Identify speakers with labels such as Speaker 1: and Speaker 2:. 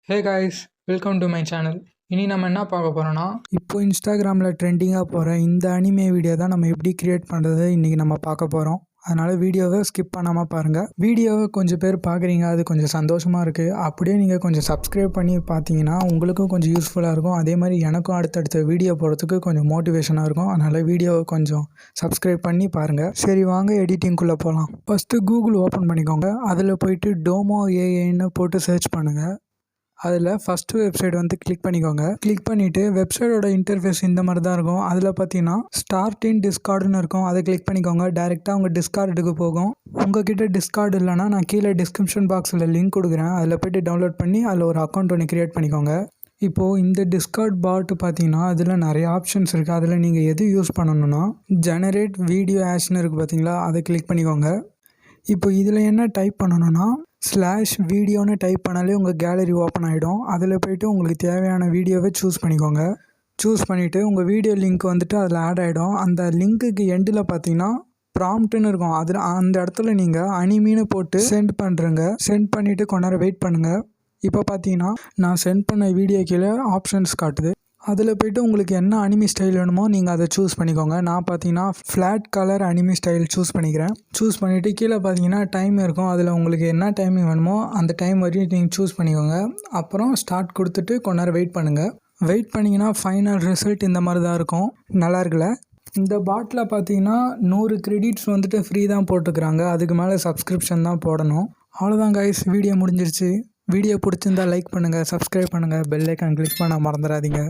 Speaker 1: Hey guys, welcome to my channel. இனி நம்ம என்ன பார்க்க போகிறோன்னா, இப்போ இன்ஸ்டாகிராமில் ட்ரெண்டிங்காக போகிற இந்த அனிமே வீடியோ தான் நம்ம எப்படி க்ரியேட் பண்ணுறது இன்றைக்கி நம்ம பார்க்க போகிறோம். அதனால் வீடியோவை ஸ்கிப் பண்ணாமல் பாருங்கள். வீடியோவை கொஞ்சம் பேர் பார்க்குறீங்க, அது கொஞ்சம் சந்தோஷமாக இருக்குது. அப்படியே நீங்கள் கொஞ்சம் சப்ஸ்கிரைப் பண்ணி பார்த்தீங்கன்னா உங்களுக்கும் கொஞ்சம் யூஸ்ஃபுல்லாக இருக்கும். அதே மாதிரி எனக்கும் அடுத்தடுத்த வீடியோ போகிறதுக்கு கொஞ்சம் மோட்டிவேஷனாக இருக்கும். அதனால் வீடியோவை கொஞ்சம் சப்ஸ்கிரைப் பண்ணி பாருங்கள். சரி, வாங்க எடிட்டிங்குள்ளே போகலாம். ஃபஸ்ட்டு கூகுள் ஓப்பன் பண்ணிக்கோங்க. அதில் போய்ட்டு டோமோ ஏஐன்னு போட்டு சர்ச் பண்ணுங்கள். அதில் ஃபஸ்ட்டு வெப்சைட் வந்து கிளிக் பண்ணிக்கோங்க. கிளிக் பண்ணிவிட்டு வெப்சைட்டோட இன்டர்ஃபேஸ் இந்த மாதிரி தான் இருக்கும். அதில் பார்த்தீங்கன்னா ஸ்டார்ட் இன் டிஸ்கார்டுன்னு இருக்கும். அதை கிளிக் பண்ணிக்கோங்க. டேரெக்டாக உங்கள் டிஸ்கார்டுக்கு போகும். உங்ககிட்ட டிஸ்கார்டு இல்லைனா நான் கீழே டிஸ்கிரிப்ஷன் பாக்ஸில் லிங்க் கொடுக்குறேன். அதில் போய்ட்டு டவுன்லோட் பண்ணி அதில் ஒரு அக்கௌண்ட் ஒன்று க்ரியேட் பண்ணிக்கோங்க. இப்போது இந்த டிஸ்கார்ட் பாட்டு பார்த்தீங்கன்னா அதில் நிறைய ஆப்ஷன்ஸ் இருக்குது. அதில் நீங்கள் எது யூஸ் பண்ணணுன்னா ஜெனரேட் வீடியோ ஆஷ்னு இருக்குது பார்த்தீங்களா, அதை கிளிக் பண்ணிக்கோங்க. இப்போ இதில் என்ன டைப் பண்ணணுன்னா /வீடியோன்னு டைப் பண்ணாலே உங்கள் கேலரி ஓப்பன் ஆகிடும். அதில் போய்ட்டு உங்களுக்கு தேவையான வீடியோவை சூஸ் பண்ணிக்கோங்க. சூஸ் பண்ணிவிட்டு உங்கள் வீடியோ லிங்க் வந்துட்டு அதில் ஆட் ஆகிடும். அந்த லிங்க்குக்கு எண்டில் பார்த்தீங்கன்னா ப்ராம்ப்ட்டுன்னு இருக்கும். அதில் அந்த இடத்துல நீங்கள் அனிமின்னு போட்டு சென்ட் பண்ணுறங்க. சென்ட் பண்ணிவிட்டு கொஞ்ச நேரம் வெயிட் பண்ணுங்கள். இப்போ பார்த்தீங்கன்னா நான் சென்ட் பண்ண வீடியோ கீழே ஆப்ஷன்ஸ் காட்டுது. அதில் போய்ட்டு உங்களுக்கு என்ன அனிமி ஸ்டைல் வேணுமோ நீங்கள் அதை சூஸ் பண்ணிக்கோங்க. நான் பார்த்தீங்கன்னா flat colour anime style choose பண்ணிக்கிறேன். சூஸ் பண்ணிவிட்டு கீழே பார்த்தீங்கன்னா டைம் இருக்கும். அதில் உங்களுக்கு என்ன டைமிங் வேணுமோ அந்த டைம் வரையும் நீங்கள் சூஸ் பண்ணிக்கோங்க. அப்புறம் ஸ்டார்ட் கொடுத்துட்டு கொஞ்ச நேரம் வெயிட் பண்ணுங்கள். வெயிட் பண்ணிங்கன்னா ஃபைனல் ரிசல்ட் இந்த மாதிரி தான் இருக்கும். நல்லா இருக்குல்ல? இந்த பாட்டில் பார்த்தீங்கன்னா 100 கிரெடிட்ஸ் வந்துட்டு ஃப்ரீ தான் போட்டுக்கிறாங்க. அதுக்கு மேலே சப்ஸ்கிரிப்ஷன் தான் போடணும். அவ்வளோதான் கைஸ், வீடியோ முடிஞ்சிருச்சு. வீடியோ பிடிச்சிருந்தா லைக் பண்ணுங்கள், சப்ஸ்கிரைப் பண்ணுங்கள், பெல் ஐக்கான் கிளிக் பண்ண மறந்துடாதீங்க.